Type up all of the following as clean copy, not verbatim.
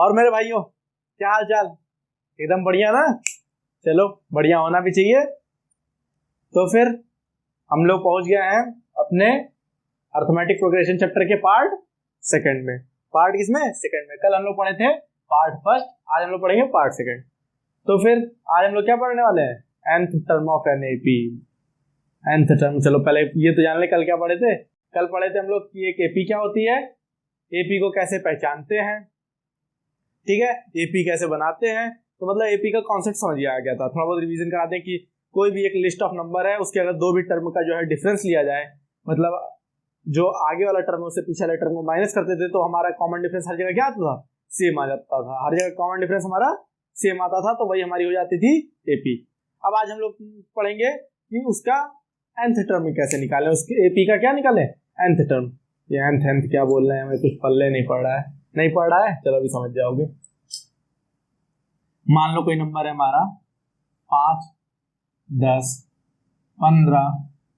और मेरे भाइयों क्या हाल चाल, एकदम बढ़िया ना। चलो बढ़िया होना भी चाहिए। तो फिर हम लोग पहुंच गए हैं अपने अर्थमेटिक प्रोग्रेशन चैप्टर के पार्ट सेकंड में। पार्ट किसमें? सेकंड में। कल हम लोग पढ़े थे पार्ट फर्स्ट, आज हम लोग पढ़ेंगे पार्ट सेकंड। तो फिर आज हम लोग क्या पढ़ने वाले हैं? nth term of NAP. nth term, चलो पहले ये तो जान ले कल क्या पढ़े थे। कल पढ़े थे हम लोग कि एक एपी क्या होती है, एपी को कैसे पहचानते हैं, ठीक है, एपी कैसे बनाते हैं। तो मतलब एपी का कॉन्सेप्ट समझ आ गया था। थोड़ा बहुत रिवीजन करा दें कि कोई भी एक लिस्ट ऑफ नंबर है, उसके अगर दो भी टर्म का जो है डिफरेंस लिया जाए, मतलब जो आगे वाला टर्म उससे पीछे वाले टर्म को माइनस करते थे, तो हमारा कॉमन डिफरेंस हर जगह क्या आता था? सेम आ जाता था। हर जगह कॉमन डिफरेंस हमारा सेम आता था, तो वही हमारी हो जाती थी एपी। अब आज हम लोग पढ़ेंगे कि उसका nth टर्म कैसे निकालें, उसके एपी का क्या निकालें? nth term. ये nth क्या बोल रहे हैं, हमें कुछ पल्ले नहीं पड़ रहा है, चलो अभी समझ जाओगे। मान लो कोई नंबर है हमारा 5, 10, 15,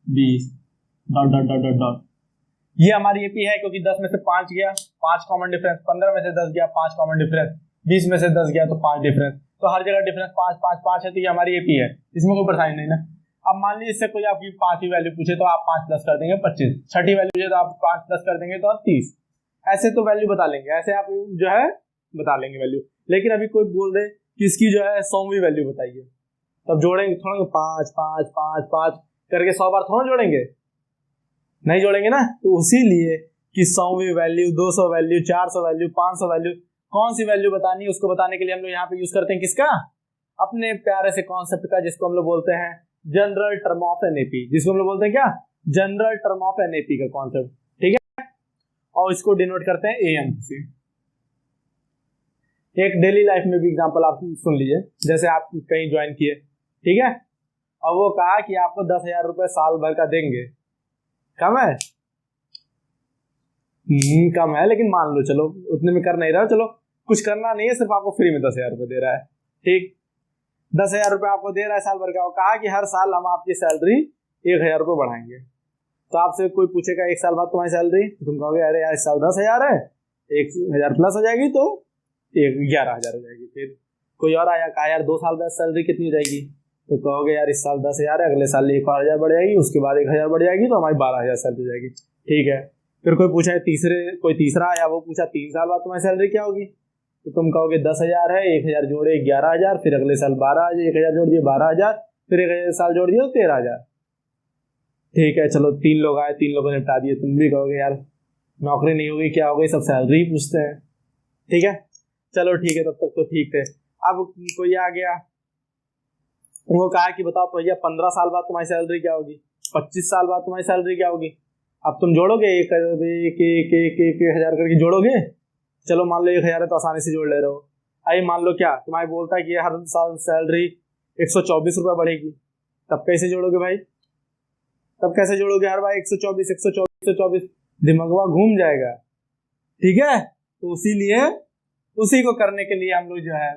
20 dot dot dot dot dot. ये हमारी एपी है क्योंकि 10 में से 5 गया, 5 कॉमन डिफरेंस, 15 में से 10 गया, 5 कॉमन डिफरेंस, 20 में से 10 गया तो 5 डिफरेंस। तो हर जगह डिफरेंस 5 5 5 है, तो ये हमारी एपी है, इसमें कोई परेशानी नहीं ना। अब मान लीजिए इससे कोई आपकी 5 की वैल्यू पूछे तो आप 5 प्लस कर देंगे 25, छठी वैल्यू पूछे तो आप 5 प्लस कर देंगे तो आप 30। ऐसे तो वैल्यू बता लेंगे, ऐसे आप जो है बता लेंगे वैल्यू। लेकिन अभी कोई बोल दे कि इसकी जो है 100वीं वैल्यू बताइए, तब जोड़ेंगे थोड़ा 5 5 5 5 करके 100 बार थोड़ा जोड़ेंगे, नहीं जोड़ेंगे ना। तो इसीलिए कि 100वीं वैल्यू, 200 वैल्यू, 400 वैल्यू, 500 वैल्यू, कौन सी वैल्यू बतानी है उसको बताने के लिए हम लोग यहाँ पे यूज करते हैं किसका? अपने प्यारे से कॉन्सेप्ट का, जिसको हम लोग बोलते हैं जनरल टर्म ऑफ एनएपी। जिसको हम लोग बोलते हैं क्या? जनरल टर्म ऑफ एनएपी का कॉन्सेप्ट, ठीक है। और इसको डिनोट करते हैं एएन से। एक डेली लाइफ में भी एग्जांपल आप सुन लीजिए। जैसे आप कहीं ज्वाइन किए, ठीक है, और वो कहा कि आपको 10,000 रुपए साल भर का देंगे। कम है? कम है, लेकिन मान लो चलो उतने में कर नहीं रहा, चलो कुछ करना नहीं है, सिर्फ आपको फ्री में 10,000 रुपए दे रहा है, ठीक। 10,000 रुपए आपको दे रहा है साल भर का। कहा कि हर साल हम आपकी सैलरी 1,000 रुपए बढ़ाएंगे। तो आपसे कोई पूछेगा 1 साल बाद तुम्हारी सैलरी, तो तुम कहोगे अरे यार इस साल 10,000 है, 1,000 प्लस हो जाएगी तो 11,000 हो जाएगी। फिर कोई और आया, कहा यार 2 साल बाद सैलरी कितनी हो जाएगी, तो कहोगे यार इस साल 10,000 है, अगले साल 1,000 बढ़ जाएगी, उसके बाद 1,000 बढ़ जाएगी, तो हमारी 12,000 सैलरी हो जाएगी, ठीक है। फिर कोई पूछा कोई तीसरा आया, वो पूछा 3 साल बाद तुम्हारी सैलरी क्या होगी, तो तुम कहोगे 10,000 है, 1,000 जोड़े 11,000, फिर अगले साल 12,000, 1,000 जोड़ दिए 12,000, फिर 1 साल जोड़ दिए 13,000, ठीक है। चलो 3 लोग आए, 3 लोगों ने निपटा दिए। तुम भी कहोगे यार नौकरी नहीं होगी, क्या होगी, सब सैलरी ही पूछते हैं, ठीक है। चलो ठीक है, तब तक तो ठीक थे। अब कोई आ गया, वो कहा कि बताओ भैया 15 साल बाद तुम्हारी सैलरी क्या होगी, 25 साल बाद तुम्हारी सैलरी क्या होगी। अब तुम जोड़ोगे 1,000 करके जोड़ोगे। चलो मान लो 1,000 है तो आसानी से जोड़ ले रहे हो। आई मान लो क्या तुम्हारे बोलता है कि हर साल सैलरी 124 रुपए बढ़ेगी, तब कैसे जोड़ोगे भाई? तब कैसे जोड़ोगे? हर बार 124 124 124, दिमागवा घूम जाएगा, ठीक है। तो इसीलिए उसी को करने के लिए हम लोग जो है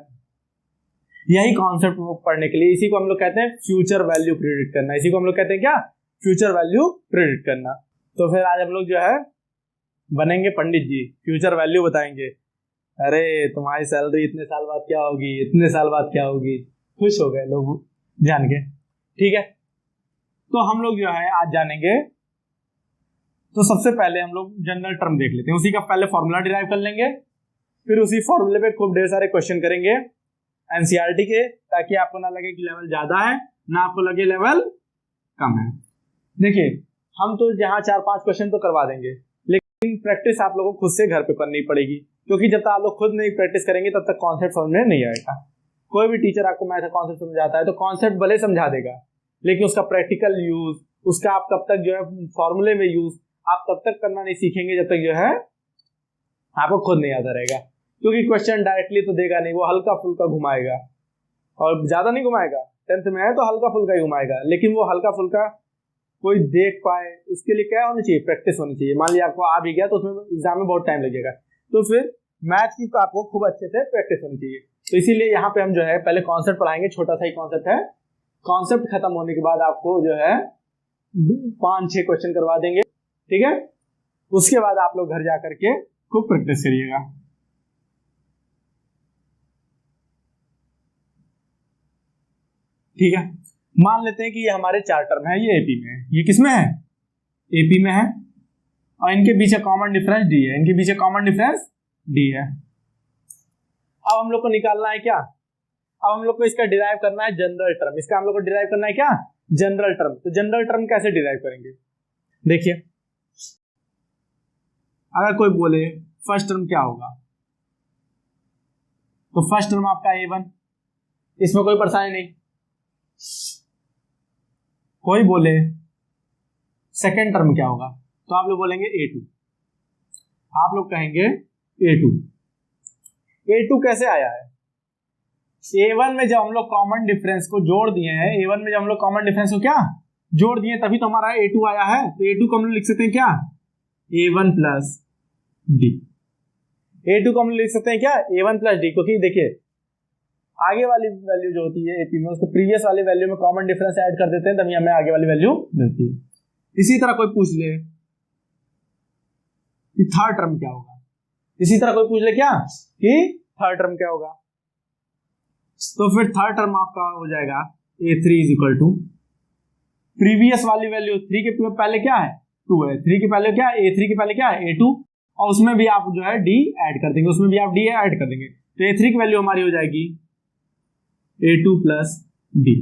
यही कॉन्सेप्ट पढ़ने के लिए, इसी को हम लोग कहते हैं फ्यूचर वैल्यू प्रेडिक्ट करना। इसी को हम लोग कहते हैं क्या? फ्यूचर वैल्यू प्रेडिक्ट करना। तो फिर आज हम लोग जो है बनेंगे पंडित जी, फ्यूचर वैल्यू बताएंगे। अरे तुम्हारी सैलरी इतने साल बाद क्या होगी, इतने साल बाद क्या होगी। खुश हो गए लोग जान के, ठीक है। तो हम लोग जो है आज जानेंगे, तो सबसे पहले हम लोग जनरल टर्म देख लेते हैं। उसी का पहले फॉर्मूला डिराइव कर लेंगे, फिर उसी फॉर्मूले पे खूब ढेर सारे क्वेश्चन करेंगे एनसीईआरटी के, ताकि आपको ना लगे कि लेवल ज्यादा है, ना आपको लगे लेवल कम है। देखिए हम तो यहाँ 4-5 क्वेश्चन तो करवा देंगे, लेकिन प्रैक्टिस आप लोगों को खुद से घर पे करनी पड़ेगी, क्योंकि जब तक आप लोग खुद नहीं प्रैक्टिस करेंगे तब तक कॉन्सेप्ट समझ में नहीं आएगा। कोई भी टीचर आपको मैथ का कॉन्सेप्ट समझाता है तो कॉन्सेप्ट भले समझा देगा, लेकिन उसका प्रैक्टिकल यूज, उसका आप कब तक जो है फॉर्मूले में यूज आप तब तक करना नहीं सीखेंगे जब तक जो है आपको खुद नहीं आता रहेगा। क्योंकि क्वेश्चन डायरेक्टली तो देगा नहीं, वो हल्का फुल्का घुमाएगा, और ज्यादा नहीं घुमाएगा। 10th में है तो हल्का फुल्का ही घुमाएगा, लेकिन वो हल्का फुल्का कोई देख पाए उसके लिए क्या होनी चाहिए? प्रैक्टिस होनी चाहिए। मान लिया आपको आ भी गया तो उसमें एग्जाम में बहुत टाइम लगेगा, तो फिर मैथ की आपको खूब अच्छे से प्रैक्टिस होनी चाहिए। तो इसीलिए यहाँ पे हम जो है पहले कॉन्सेप्ट पढ़ाएंगे, छोटा सा ही कॉन्सेप्ट है। कॉन्सेप्ट खत्म होने के बाद आपको जो है 5-6 क्वेश्चन करवा देंगे, ठीक है। उसके बाद आप लोग घर जा करके खूब प्रैक्टिस करिएगा। ठीक है, मान लेते हैं कि ये हमारे 4 टर्म है, ये एपी में है, ये किस में है, एपी में है, और इनके बीच कॉमन डिफरेंस डी है, इनके बीच कॉमन डिफरेंस डी है। अब हम लोग को निकालना है क्या, अब हम लोग को इसका डिराइव करना है जनरल टर्म, इसका हम लोग को डिराइव करना है क्या, जनरल टर्म। तो जनरल टर्म कैसे डिराइव करेंगे, देखिए अगर कोई बोले फर्स्ट टर्म क्या होगा, तो फर्स्ट टर्म आपका A1, इसमें कोई परेशानी नहीं। कोई बोले सेकेंड टर्म क्या होगा, तो आप लोग बोलेंगे A2, आप लोग कहेंगे A2। A2 कैसे आया है, A1 में जब हम लोग कॉमन डिफरेंस को जोड़ दिए हैं, A1 में जब हम लोग कॉमन डिफरेंस को क्या जोड़ दिए, तभी तो हमारा A2 आया है। तो A2 को हम लोग लिख सकते हैं क्या, A1 प्लस डी। A2 को हम लोग लिख सकते हैं क्या, A1 प्लस डी, क्योंकि देखिए आगे वाली वैल्यू जो होती है एपी में, उसको प्रीवियस वाली वैल्यू में कॉमन डिफरेंस ऐड कर देते हैं, तभी हमें आगे वाली वैल्यू मिलती है। इसी तरह कोई पूछ ले कि थर्ड टर्म क्या होगा, इसी तरह कोई पूछ ले क्या कि थर्ड टर्म क्या होगा, तो फिर थर्ड टर्म आपका हो जाएगा A3 is equal to previous वाली वैल्यू 3 के पहले क्या है 2 है, 3 के पहले क्या है A3 के पहले क्या है A2, और उसमें भी आप जो है D ऐड कर देंगे, उसमें भी आप D ऐड कर देंगे, तो A3 की वैल्यू हमारी हो जाएगी A2 प्लस D।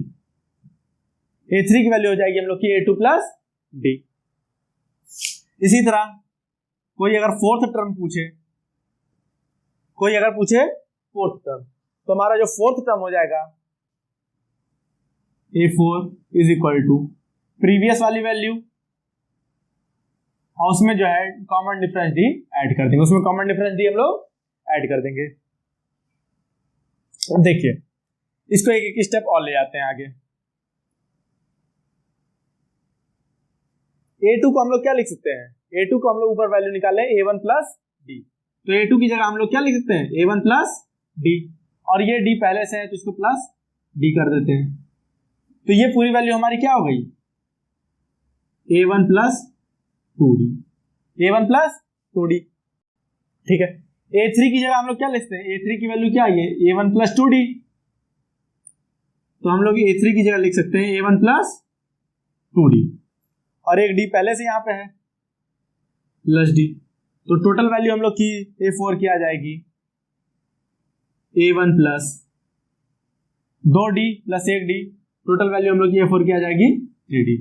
A3 की वैल्यू हो जाएगी हम लोग की A2 प्लस D। इसी तरह कोई अगर फोर्थ टर्म पूछे, कोई अगर पूछे फोर्थ टर्म, तो हमारा जो फोर्थ टर्म हो जाएगा A4 is equal to previous वाली वैल्यू, और उसमें जो है कॉमन डिफरेंस D ऐड कर देंगे, उसमें कॉमन डिफरेंस D हम लोग ऐड कर देंगे। अब देखिए इसको एक एक स्टेप और ले जाते हैं आगे। A2 को हम लोग क्या लिख सकते हैं, A2 को हम लोग ऊपर वैल्यू निकाले A1 प्लस डी, तो A2 की जगह हम लोग क्या लिख सकते हैं A1 प्लस डी, और ये D पहले से है तो इसको प्लस D कर देते हैं, तो ये पूरी वैल्यू हमारी क्या हो गई A1 plus 2D, A1 plus 2D। ठीक है, A3 की जगह हम लोग क्या लिखते हैं, A3 की वैल्यू क्या है A1 प्लस 2D, तो हम लोग A3 की जगह लिख सकते हैं A1 प्लस 2D, और एक D पहले से यहां पे है प्लस D, तो टोटल वैल्यू हम लोग की A4 की आ जाएगी A1 plus 2D plus 1D, total value हम लोग की A4 की आ जाएगी 3D।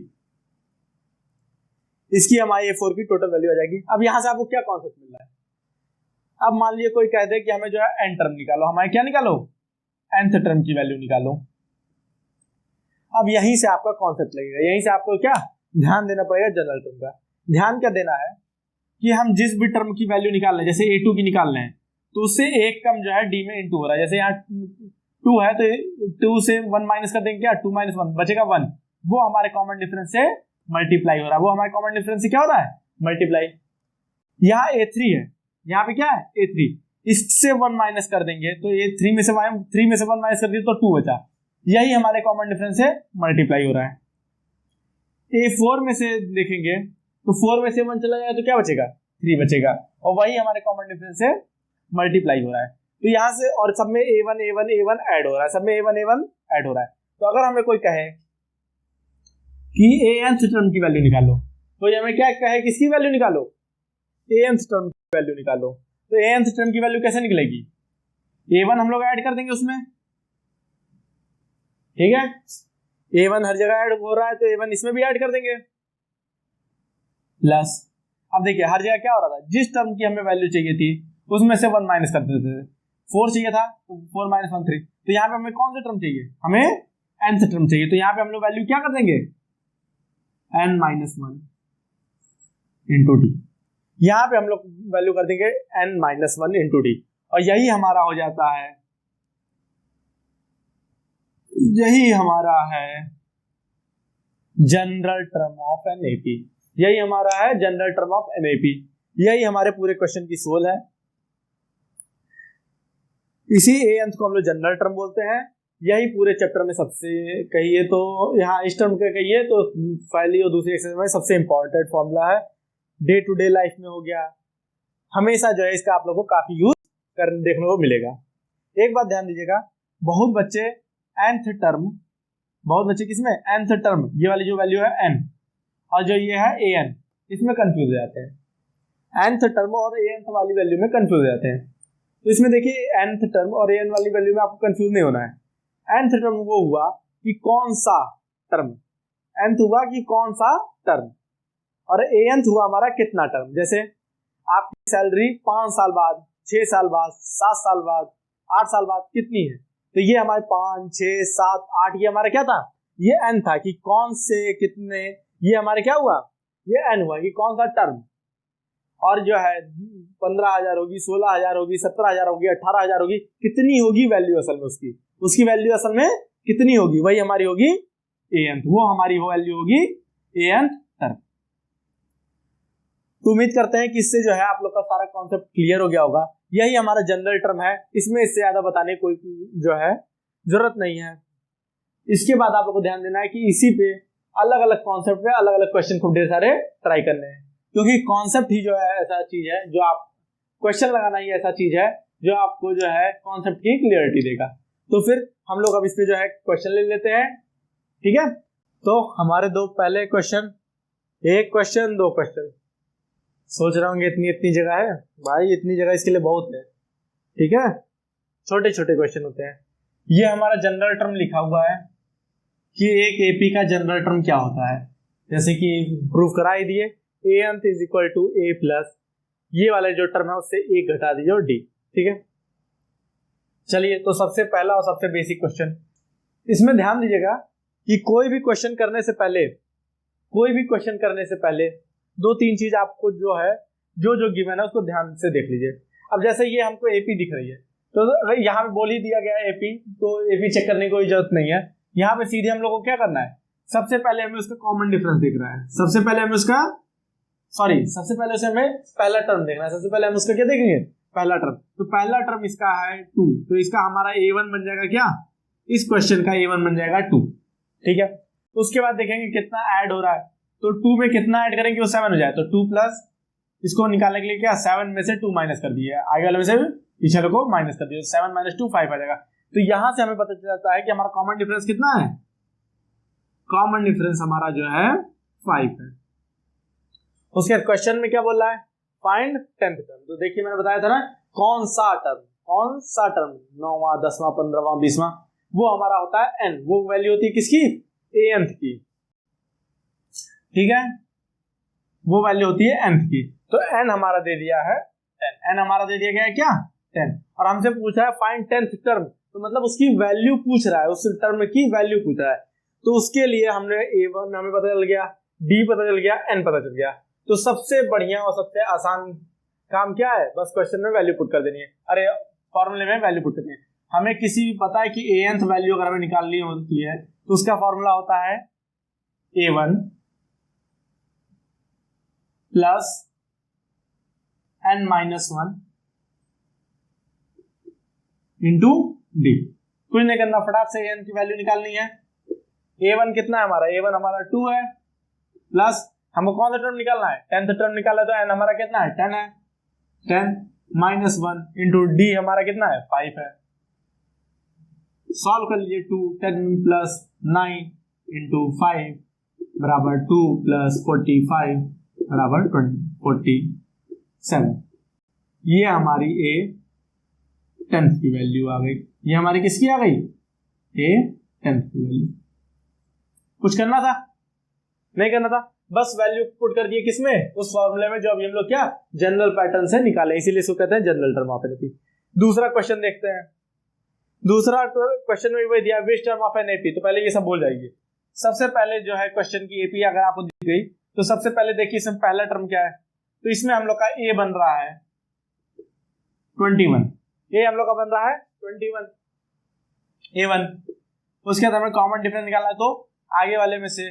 इसकी हमारी A4 की टोटल वैल्यू आ जाएगी। अब यहां से आपको क्या कॉन्सेप्ट मिल रहा है, अब मान लीजिए कोई कह दे कि हमें जो है n टर्म निकालो, हमारे क्या निकालो nth टर्म की वैल्यू निकालो। अब यहीं से आपका कॉन्सेप्ट लगेगा, यहीं से आपको क्या ध्यान देना पड़ेगा जनरल टर्म का। ध्यान क्या देना है कि हम जिस भी टर्म की वैल्यू निकाल रहे हैं, जैसे A2 की निकाल रहे हैं, तो उससे एक कम जो है D में इंटू हो रहा है, जैसे यहाँ 2 है तो 2 से 1 माइनस कर देंगे, क्या 2 माइनस 1 बचेगा 1, वो हमारे कॉमन डिफरेंस से मल्टीप्लाई हो रहा है, वो हमारे कॉमन डिफरेंस से क्या हो रहा है मल्टीप्लाई। यहाँ A3 है, यहाँ पे क्या है A3, इससे 1 माइनस कर देंगे तो ये 3 में से 1 माइनस कर दिए तो 2 बचा, यही हमारे कॉमन डिफरेंस से मल्टीप्लाई हो रहा है। A4 में से देखेंगे तो 4 में से 1 चला जाएगा तो क्या बचेगा 3 बचेगा, और वही हमारे कॉमन डिफरेंस से मल्टीप्लाई हो रहा है। तो यहाँ से और सब में A1 A1 A1 ऐड हो रहा है, सब में A1 A1 ऐड हो रहा है। तो अगर हमें कोई कहे कि nth टर्म की वैल्यू निकालो, तो ये हमें क्या कहे किसकी वैल्यू निकालो nth टर्म की वैल्यू निकालो, तो nth टर्म की वैल्यू कैसे निकलेगी, A1 हम लोग ऐड कर देंगे उसमें, ठीक है, A1 हर जगह ऐड हो रहा है तो A1 इसमें भी ऐड कर देंगे प्लस। अब देखिए हर जगह क्या हो रहा था, जिस टर्म की हमें वैल्यू चाहिए थी उसमें से 1 माइनस कर देते थे, 4 चाहिए था तो 4 माइनस 1 3, तो यहाँ पे हमें कौन सा टर्म चाहिए, हमें nth टर्म चाहिए, तो यहाँ पे हम लोग वैल्यू क्या कर देंगे n माइनस 1 इंटू डी, यहाँ पे हम लोग वैल्यू कर देंगे n माइनस 1 इंटू डी, और यही हमारा हो जाता है, यही हमारा है general term of an AP, यही हमारा है general term of an AP, यही हमारे पूरे क्वेश्चन की सोल है। इसी nth को हम लोग जनरल टर्म बोलते हैं, यही पूरे चैप्टर में सबसे कहिए तो यहाँ इस टर्म के कहिए तो पहली और दूसरी एक्सरसाइज में सबसे इंपॉर्टेंट फॉर्मूला है, डे टू डे लाइफ में हो गया, हमेशा जो है इसका आप लोगों को काफी यूज करने देखने को मिलेगा। एक बात ध्यान दीजिएगा, बहुत बच्चे nth टर्म बहुत बच्चे किसमें, nth टर्म, ये वाली जो वैल्यू है n, और जो ये है an, इसमें कंफ्यूज हो जाते हैं। nth टर्म और anth वाली वैल्यू में कंफ्यूज हो जाते हैं। तो इसमें देखिए nth टर्म और an वाली वैल्यू में आपको कंफ्यूज नहीं होना है। nth टर्म वो हुआ कि कौन सा टर्म, nth हुआ कि कौन सा टर्म, और anth हुआ हमारा कितना टर्म। जैसे आपकी सैलरी 5 साल बाद, 6 साल बाद, 7 साल बाद, 8 साल बाद कितनी है, तो ये हमारे 5, 6, 7, 8, ये हमारा क्या था, ये n था कि कौन से कितने, ये हमारे क्या हुआ, ये n हुआ कि कौन सा टर्म। और जो है 15,000 होगी, 16,000 होगी, 17,000 होगी, 18,000 होगी, कितनी होगी वैल्यू असल में उसकी वैल्यू असल में कितनी होगी, वही हमारी होगी anth, वो हमारी वैल्यू होगी anth टर्म। तो उम्मीद करते हैं कि इससे जो है आप लोग का सारा कॉन्सेप्ट क्लियर हो गया होगा। यही हमारा जनरल टर्म है, इसमें इससे ज्यादा बताने कोई जो है जरूरत नहीं है। इसके बाद आप लोग को ध्यान देना है कि इसी पे अलग अलग कॉन्सेप्ट पे अलग अलग क्वेश्चन खूब ढेर सारे ट्राई करने हैं, क्योंकि कॉन्सेप्ट ही जो है ऐसा चीज है जो आप, क्वेश्चन लगाना ही ऐसा चीज है जो आपको जो है कॉन्सेप्ट की क्लियरिटी देगा। तो फिर हम लोग अब इस पे जो है क्वेश्चन ले लेते हैं, ठीक है। तो हमारे दो पहले क्वेश्चन, एक क्वेश्चन, दो क्वेश्चन। सोच रहा हूँ इतनी जगह है भाई, इतनी जगह इसके लिए बहुत है, ठीक है। छोटे छोटे क्वेश्चन होते हैं। ये हमारा जनरल टर्म लिखा हुआ है कि एक एपी का जनरल टर्म क्या होता है, जैसे कि प्रूफ करा ही दिए, anth is equal to a plus ये वाला जो टर्म है उससे एक घटा दीजिए और d, ठीक है। चलिए, तो सबसे पहला और सबसे बेसिक क्वेश्चन, इसमें ध्यान दीजिएगा कि कोई भी क्वेश्चन करने से पहले 2-3 चीज आपको जो है जो गिवन है उसको ध्यान से देख लीजिए। अब जैसे ये हमको एपी दिख रही है, तो यहाँ पे बोल ही दिया गया है एपी, तो एपी चेक करने की कोई जरूरत नहीं है। यहाँ पे सीधे हम लोग को क्या करना है, सबसे पहले हमें उसका कॉमन डिफरेंस दिख रहा है, सबसे पहले हमें उसे हमें पहला टर्म देखना है। सबसे पहले हम उसका क्या देखेंगे, पहला टर्म। तो पहला टर्म इसका है 2, तो इसका हमारा a1 बन जाएगा क्या, इस क्वेश्चन का a1 बन जाएगा 2, ठीक है। तो उसके बाद देखेंगे कितना ऐड हो रहा है, तो 2 में कितना ऐड करेंगे वो 7 हो जाए, तो 2 प्लस इसको निकालने के लिए क्या 7 में से 2 माइनस कर दिए, आगे वाले में से पीछे वाले को माइनस कर दिए, 7 माइनस 2 5 आ जाएगा। तो यहां से हमें पता चलता है कि हमारा कॉमन डिफरेंस कितना है, कॉमन डिफरेंस हमारा जो है 5 है। उसके क्वेश्चन में क्या बोल रहा है, फाइंड 10th टर्म। तो देखिए मैंने बताया था ना, कौन सा टर्म 9वां 10वां 15वां 20वां, वो हमारा होता है n, वो वैल्यू होती है किसकी, anth की, ठीक है, वो वैल्यू होती है nth की। तो n हमारा दे दिया है 10, n हमारा दे दिया गया है क्या 10, और हमसे पूछा है फाइंड 10th टर्म, तो मतलब उसकी वैल्यू पूछ रहा है, उस टर्म की वैल्यू पूछ रहा है। तो उसके लिए हमने a1 हमें पता चल गया, d पता चल गया, n पता चल गया। तो सबसे बढ़िया और सबसे आसान काम क्या है, बस क्वेश्चन में वैल्यू पुट कर देनी है, अरे फॉर्मूले में वैल्यू पुट करनी है। हमें किसी भी पता है कि anth वैल्यू अगर हमें निकालनी होती है तो उसका फॉर्मूला होता है a1 plus n-1 into D. कुछ नहीं करना, फटाक से n की वैल्यू निकालनी है। a1 कितना है हमारा, a1 हमारा 2 है, प्लस हमको कौन सा टर्म निकालना है, 10th टर्म निकाला, तो n हमारा कितना है 10 है, 10 माइनस 1 इंटू डी हमारा कितना है 5 है। सॉल्व कर लीजिए, 10 प्लस 9 इंटू 5 बराबर 2 प्लस 45 बराबर 47। ये हमारी a 10th की वैल्यू आ गई, ये हमारी किसकी आ गई, a 10th की वैल्यू। कुछ करना था, नहीं करना था, बस वैल्यू पुट कर दिए किसमें, उस फॉर्मूले में जो अभी हम लोग क्या जनरल पैटर्न से निकाले, इसीलिए इसको कहते हैं general term of an AP. दूसरा क्वेश्चन देखते हैं। दूसरा क्वेश्चन में वही दिया, which term of an AP, तो पहले ये सब बोल जाएगी। सबसे पहले जो है क्वेश्चन की एपी अगर आपको दी गई तो सबसे पहले देखिए इसमें पहला टर्म क्या है, तो इसमें हम लोग का ए बन रहा है 21, ए हम लोग का बन रहा है 21 a1। उसके बाद हमें कॉमन डिफरेंस निकालना है, तो आगे वाले में से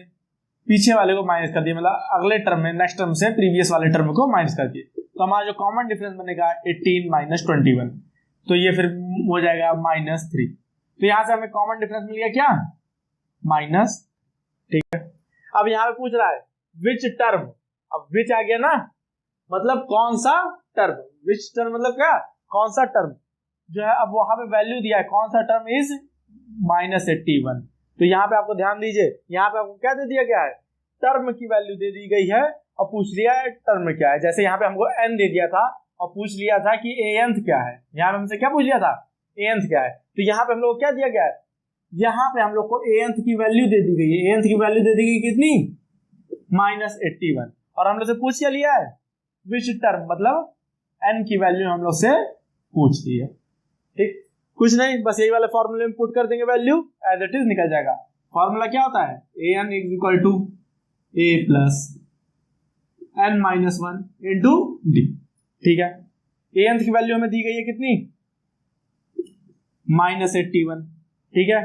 पीछे वाले को माइनस कर दिए, मतलब अगले टर्म में नेक्स्ट टर्म से प्रीवियस वाले टर्म को माइनस कर दिए, तो हमारा जो कॉमन डिफरेंस बनेगा 18 माइनस 21, तो ये फिर हो जाएगा -3। तो यहां से हमें कॉमन डिफरेंस मिल गया क्या माइनस, ठीक है। अब यहाँ पे पूछ रहा है विच टर्म, अब विच आ गया ना, मतलब कौन सा टर्म, विच टर्म मतलब क्या कौन सा टर्म जो है। अब वहां पे वैल्यू दिया है, कौन सा टर्म इज -81, तो यहाँ पे आपको ध्यान दीजिए, यहाँ पे आपको क्या दे दिया गया है, टर्म की वैल्यू दे दी गई है और पूछ लिया है टर्म क्या है। जैसे यहाँ पे हमको n दे दिया था और पूछ लिया था कि anth क्या है, यहाँ पे हमसे क्या पूछ लिया था, anth क्या है। तो यहाँ पे हम लोग को क्या दिया गया है, यहाँ पे हम लोग को anth की वैल्यू दे दी गई है, anth की वैल्यू दे दी गई कितनी, -81, और हम लोग से पूछ क्या लिया है, विच टर्म, मतलब n की वैल्यू हम लोग से पूछ ली है। ठीक, कुछ नहीं, बस यही वाले फॉर्मूले में पुट कर देंगे वैल्यू, एज इट इज निकल जाएगा। फॉर्मूला क्या होता है, an equal to a plus n-1 into d। ठीक है, anth की वैल्यू हमें दी गई है कितनी, -81। ठीक है,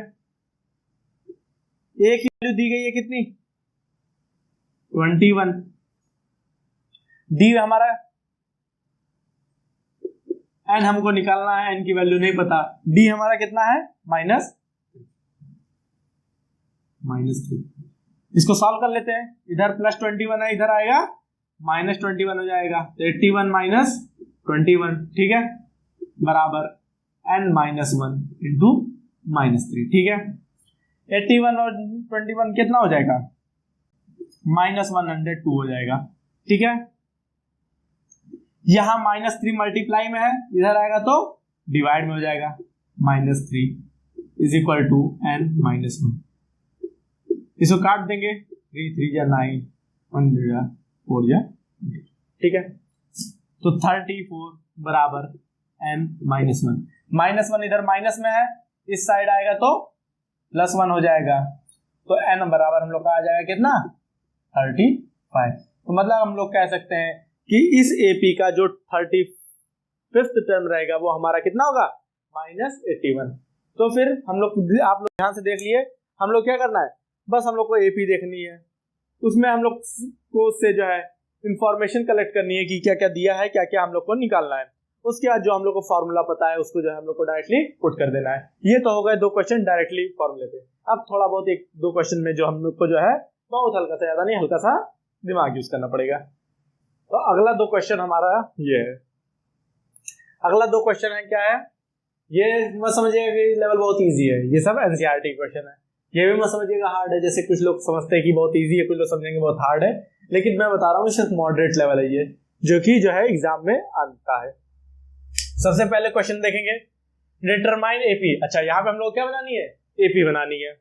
a की वैल्यू दी गई है कितनी, 21। d हमारा n हमको निकालना है, n की वैल्यू नहीं पता, d हमारा कितना है, -3। इसको सॉल्व कर लेते हैं, इधर +21 है, इधर आएगा -21 हो जाएगा, तो 81 माइनस 21, ठीक है, बराबर n-1 इंटू -3। ठीक है, 81 और 21 कितना हो जाएगा, -102 हो जाएगा। ठीक है, यहां -3 मल्टीप्लाई में है, इधर आएगा तो डिवाइड में हो जाएगा, -3 इज इक्वल टू n-1। इसको काट देंगे, 3 3 जा 9, 1 जा 4 जा। ठीक है, तो 34 बराबर n-1। -1 इधर माइनस में है, इस साइड आएगा तो +1 हो जाएगा, तो n बराबर हम लोग का आ जाएगा कितना, 35। तो मतलब हम लोग कह सकते हैं कि इस AP का जो 35th टर्म रहेगा वो हमारा कितना होगा, -81। तो फिर हम लोग, आप लोग ध्यान से देख लिए, हम लोग क्या करना है, बस हम लोग को AP देखनी है, उसमें हम लोग को से जो है इंफॉर्मेशन कलेक्ट करनी है कि क्या क्या दिया है, क्या क्या हम लोग को निकालना है। उसके बाद जो हम लोग को फॉर्मूला पता है उसको जो है हम लोग को डायरेक्टली पुट कर देना है। ये तो हो गए 2 क्वेश्चन डायरेक्टली फॉर्मूले पे। अब थोड़ा बहुत 1-2 क्वेश्चन में जो हम लोग को जो है बहुत हल्का सा, ज्यादा नहीं, हल्का सा दिमाग यूज करना पड़ेगा। तो अगला 2 क्वेश्चन हमारा ये है, अगला 2 क्वेश्चन है, क्या है ये, मत समझिएगा कि लेवल बहुत इजी है, ये सब एनसीईआरटी क्वेश्चन है, ये भी मत समझिएगा हार्ड है, जैसे कुछ लोग समझते हैं कि बहुत इजी है, कुछ लोग समझेंगे बहुत हार्ड है, लेकिन मैं बता रहा हूँ सिर्फ मॉडरेट लेवल है ये, जो कि जो है एग्जाम में आता है। सबसे पहले क्वेश्चन देखेंगे, डिटरमाइन एपी। अच्छा, यहाँ पे हम लोग क्या बनानी है, एपी बनानी है,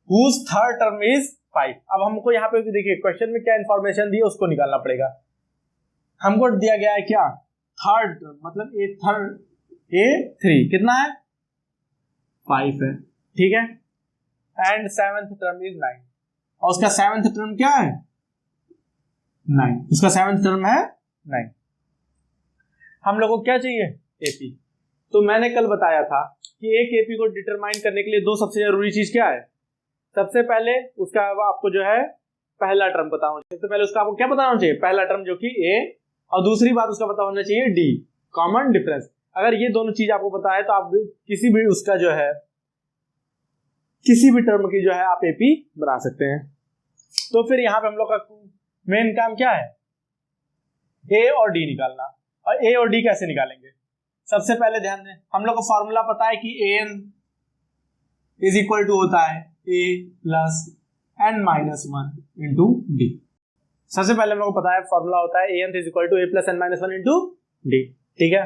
whose थर्ड टर्म इज 5। अब हमको यहाँ पे देखिए क्वेश्चन में क्या इंफॉर्मेशन दी है उसको निकालना पड़ेगा। हमको दिया गया है क्या, थर्ड टर्म, मतलब A3 कितना है, 5 है। ठीक है, एंड 7th टर्म इज 9, और उसका 7th टर्म क्या है, 9, उसका 7th टर्म है 9। हम लोग को क्या चाहिए, एपी। तो मैंने कल बताया था कि एक एपी को डिटरमाइन करने के लिए 2 सबसे जरूरी चीज क्या है, सबसे पहले उसका आपको जो है पहला टर्म पता होना चाहिए, सबसे पहले उसका आपको क्या पता होना चाहिए, पहला टर्म जो कि ए, और दूसरी बात उसका पता होना चाहिए डी, कॉमन डिफरेंस। अगर ये दोनों चीज आपको पता है तो आप किसी भी उसका जो है किसी भी टर्म की जो है आप एपी बना सकते हैं। तो फिर यहाँ पे हम लोग का मेन काम क्या है, ए और डी निकालना। और ए और डी कैसे निकालेंगे, सबसे पहले ध्यान दें, हम लोग को फॉर्मूला पता है कि an इज इक्वल टू होता है a plus n-1 into D. सबसे पहले हम लोग को पता है फॉर्मूला होता है an is equal to a plus n-1 into D. ठीक है,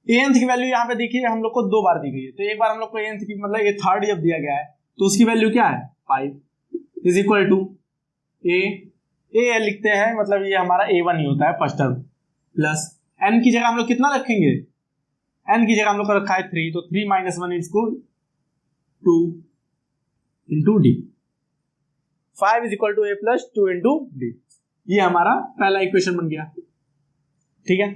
an की वैल्यू यहाँ पे देखिए हम लोग को 2 बार दी गई है, तो एक बार हम लोग को an की मतलब ये थर्ड जब दिया गया है तो उसकी वैल्यू क्या है, 5 इज इक्वल टू ए लिखते हैं, मतलब ये हमारा a1 ही होता है फर्स्ट टर्म, प्लस n की जगह हम लोग कितना रखेंगे, n की जगह हम लोग का रखा है 3, तो 3 - 1 is equal 2 into D. 5 is equal to a plus 2 into D, ये हमारा पहला इक्वेशन बन गया। ठीक है,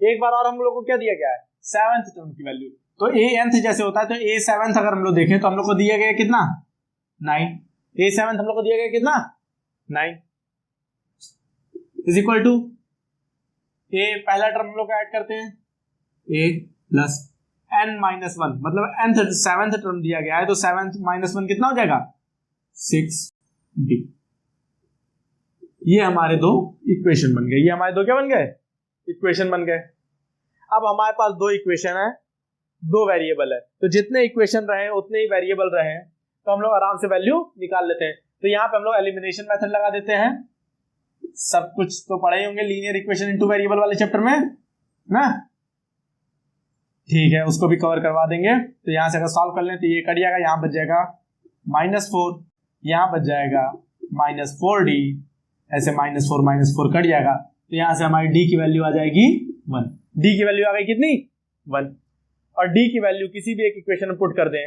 एक बार और हम लोग को क्या दिया गया है, 7th टर्म की वैल्यू, तो a nth जैसे होता है तो a 7th अगर हम लोग देखें तो हम लोग को दिया गया कितना, 9, a 7th हम लोग को दिया गया कितना, 9 इज इक्वल टू a, पहला टर्म हम लोग ऐड करते हैं a प्लस n-1, मतलब nth 7th टर्म दिया गया है तो 7th -1 कितना हो जाएगा, 6d। ये हमारे 2 इक्वेशन बन गए, ये हमारे 2 क्या बन गए, इक्वेशन बन गए। अब हमारे पास 2 इक्वेशन है, 2 वेरिएबल है, तो जितने इक्वेशन रहे उतने ही वेरिएबल रहे, तो हम लोग आराम से वैल्यू निकाल लेते हैं। तो यहाँ पे हम लोग एलिमिनेशन मेथड लगा देते हैं। सब कुछ तो पढ़े ही होंगे लीनियर इक्वेशन इनटू वेरिएबल वाले चैप्टर में ना, ठीक है, उसको भी कवर करवा देंगे। तो यहाँ से अगर सॉल्व कर लें तो ये कट जाएगा, यहाँ बच जाएगा -4, यहाँ बच जाएगा -4d, ऐसे -4 कट जाएगा। तो यहाँ से हमारी d की वैल्यू आ जाएगी 1। d की वैल्यू आ गई कितनी 1, और d की वैल्यू किसी भी एक इक्वेशन में पुट कर दें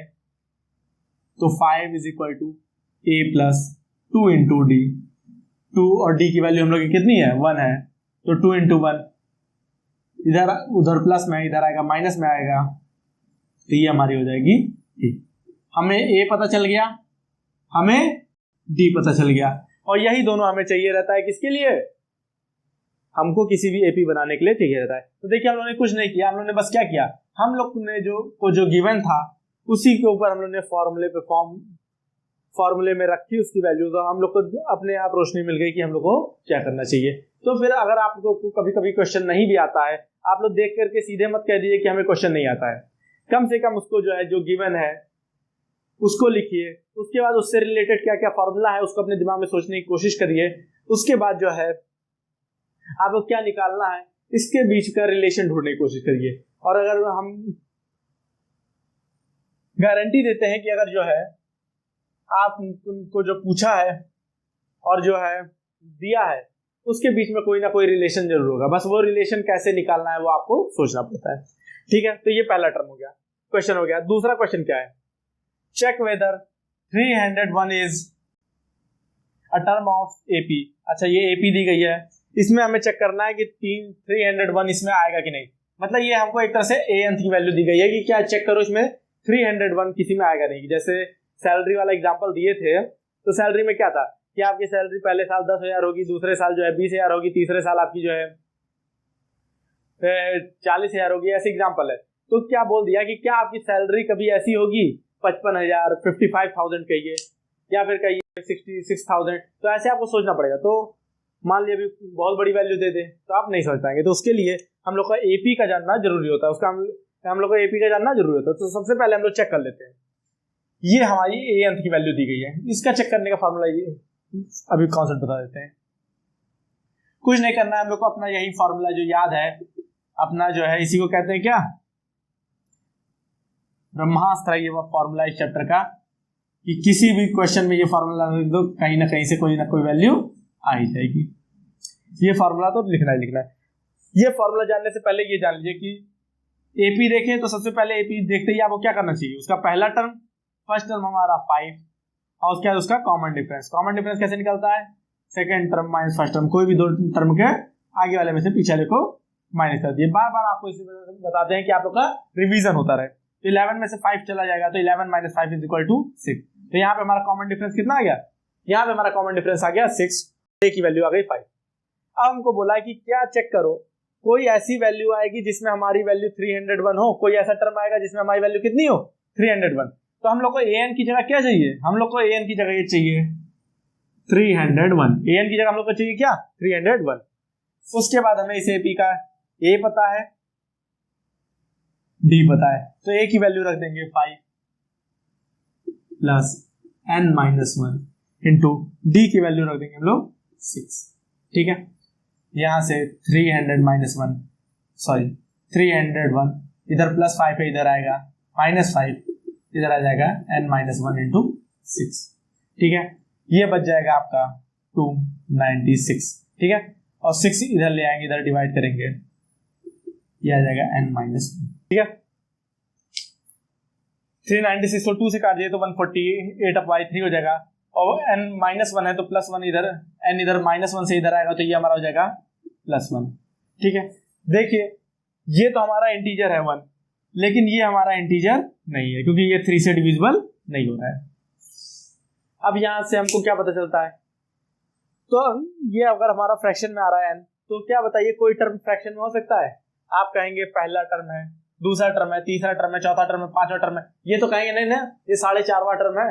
तो 5 = a + 2 × d, 2 और d की वैल्यू हम लोग की कितनी है 1 है, तो 2 × 1, इधर उधर प्लस में इधर आएगा माइनस में आएगा, तो ये हमारी हो जाएगी a। हमें a पता चल गया, हमें d पता चल गया, और यही दोनों हमें चाहिए रहता है किसके लिए, हमको किसी भी एपी बनाने के लिए चाहिए रहता है। तो देखिए हम लोगों ने कुछ नहीं किया, हम लोगों ने बस क्या किया, हम लोग ने जो गिवन था उसी के ऊपर हम लोग ने फॉर्मूले में रखी उसकी वैल्यूज, और हम लोग को अपने आप रोशनी मिल गई कि हम लोग को क्या करना चाहिए। तो फिर अगर आपको कभी कभी क्वेश्चन नहीं भी आता है, आप लोग देख करके सीधे मत कह दीजिए कि हमें क्वेश्चन नहीं आता है, कम से कम उसको जो है जो गिवन है उसको लिखिए, उसके बाद उससे रिलेटेड क्या क्या फॉर्मूला है उसको अपने दिमाग में सोचने की कोशिश करिए, उसके बाद जो है आपको क्या निकालना है इसके बीच का रिलेशन ढूंढने की कोशिश करिए। और अगर हम गारंटी देते हैं कि अगर जो है आपको जो पूछा है और जो है दिया है उसके बीच में कोई ना कोई रिलेशन जरूर होगा, बस वो रिलेशन कैसे निकालना है वो आपको सोचना पड़ता है। ठीक है, तो ये पहला टर्म हो गया, क्वेश्चन हो गया। दूसरा क्वेश्चन क्या है, check whether 301 is a term of AP. अच्छा, ये एपी दी गई है, इसमें हमें चेक करना है कि 301 इसमें आएगा कि नहीं, मतलब ये हमको एक तरह से an की वैल्यू दी गई है कि क्या चेक करो इसमें 301 किसी में आएगा नहीं। जैसे सैलरी वाला एग्जांपल दिए थे, तो सैलरी में क्या था कि आपकी सैलरी पहले साल 10,000 होगी, दूसरे साल जो है 20,000 होगी, तीसरे साल आपकी जो है 40,000 होगी, ऐसे एग्जांपल है। तो क्या बोल दिया कि क्या आपकी सैलरी कभी ऐसी होगी 55,000, 55,000 कहिए, या फिर कहिए 66,000, तो ऐसे आपको सोचना पड़ेगा। तो मान लिया अभी बहुत बड़ी वैल्यू दे दे तो आप नहीं समझ पाएंगे, तो उसके लिए हम लोग का एपी का जानना जरूरी होता है, उसका हम लोग को एपी का जानना जरूरी होता है। तो सबसे पहले हम लोग चेक कर लेते हैं, ये हमारी an की वैल्यू दी गई है, इसका चेक करने का फॉर्मूला ये अभी कॉन्सेप्ट बता देते हैं। कुछ नहीं करना है हम लोग को, अपना यही फॉर्मूला जो याद है अपना जो है, इसी को कहते हैं क्या, ब्रह्मास्त्र। ये वो फॉर्मूला इस चैप्टर का कि किसी भी क्वेश्चन में ये फॉर्मूला दो, कहीं ना कहीं से कोई ना कोई वैल्यू आ ही जाएगी। ये फॉर्मूला तो लिखना ही लिखना है। ये फॉर्मूला जानने से पहले ये जान लीजिए कि एपी देखें तो सबसे पहले एपी देखते ही आपको क्या करना चाहिए, उसका पहला टर्म, फर्स्ट टर्म हमारा 5 और उसके बाद उसका कॉमन डिफरेंस। कॉमन डिफरेंस कैसे निकलता है, second term minus first term, कोई भी दो टर्म के आगे वाले में से पीछे वाले को माइनस कर दिए। बार बार आपको इसे बताते हैं कि आप लोग का रिवीजन होता रहे। तो 11 में से 5 चला जाएगा तो 11 - 5 = 6। तो यहाँ पे हमारा कॉमन डिफरेंस कितना आ गया, यहाँ पे हमारा कॉमन डिफरेंस आ गया 6, a की वैल्यू आ गई 5। अब हमको बोला है कि क्या चेक करो कोई ऐसी वैल्यू आएगी जिसमें हमारी वैल्यू 301 हो, कोई ऐसा टर्म आएगा जिसमें हमारी वैल्यू कितनी हो 301। तो हम लोग को an की जगह क्या चाहिए, हम लोग को an की जगह ये चाहिए 301। an की जगह हम लोग को चाहिए क्या 301। उसके बाद हमें इसे p का a पता है, d पता है, तो a की वैल्यू रख देंगे 5 प्लस n - 1 इंटू d की वैल्यू रख देंगे हम लोग 6। ठीक है, यहां से 301 इधर प्लस 5 है, इधर आएगा -5, इधर आ जाएगा n - 1 इंटू 6। ठीक है, ये बच जाएगा आपका 296। ठीक है, और 6 इधर ले आएंगे, इधर डिवाइड करेंगे, ये आ जाएगा n - 1। ठीक है, 396 को 2 से काट दिए तो 148/3 हो जाएगा, और n - 1 है तो +1 इधर, n इधर -1 से इधर आएगा तो ये हमारा हो जाएगा +1। ठीक है, देखिए ये तो हमारा इंटीजर है 1, लेकिन ये हमारा इंटीजर नहीं है क्योंकि ये 3 से डिविजिबल नहीं हो रहा है। अब यहां से हमको क्या पता चलता है, तो ये अगर हमारा फ्रैक्शन में आ रहा है n, तो क्या बताइए कोई टर्म फ्रैक्शन में हो सकता है? आप कहेंगे पहला टर्म है, दूसरा टर्म है, तीसरा टर्म है, चौथा टर्म है, पांचवा टर्म है, ये तो कहेंगे नहीं ना ये 4.5वां टर्म है,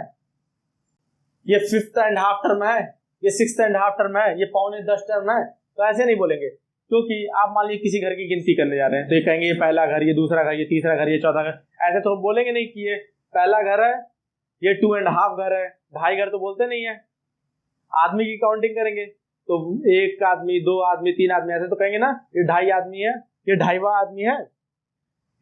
ये 5th and half टर्म है, ये 6th and half टर्म है, ये 9.25 टर्म है, तो ऐसे नहीं बोलेंगे। क्योंकि आप मान लीजिए किसी घर की गिनती करने जा रहे हैं तो ये कहेंगे ये पहला घर, ये दूसरा घर, ये तीसरा घर, ये चौथा घर, ऐसे तो बोलेंगे नहीं कि ये पहला घर है, ये 2.5 घर है, 2.5 घर तो बोलते नहीं है। आदमी की काउंटिंग करेंगे तो 1 आदमी, 2 आदमी, 3 आदमी, ऐसे तो कहेंगे ना ये 2.5 आदमी है, ये 2.5वां आदमी है।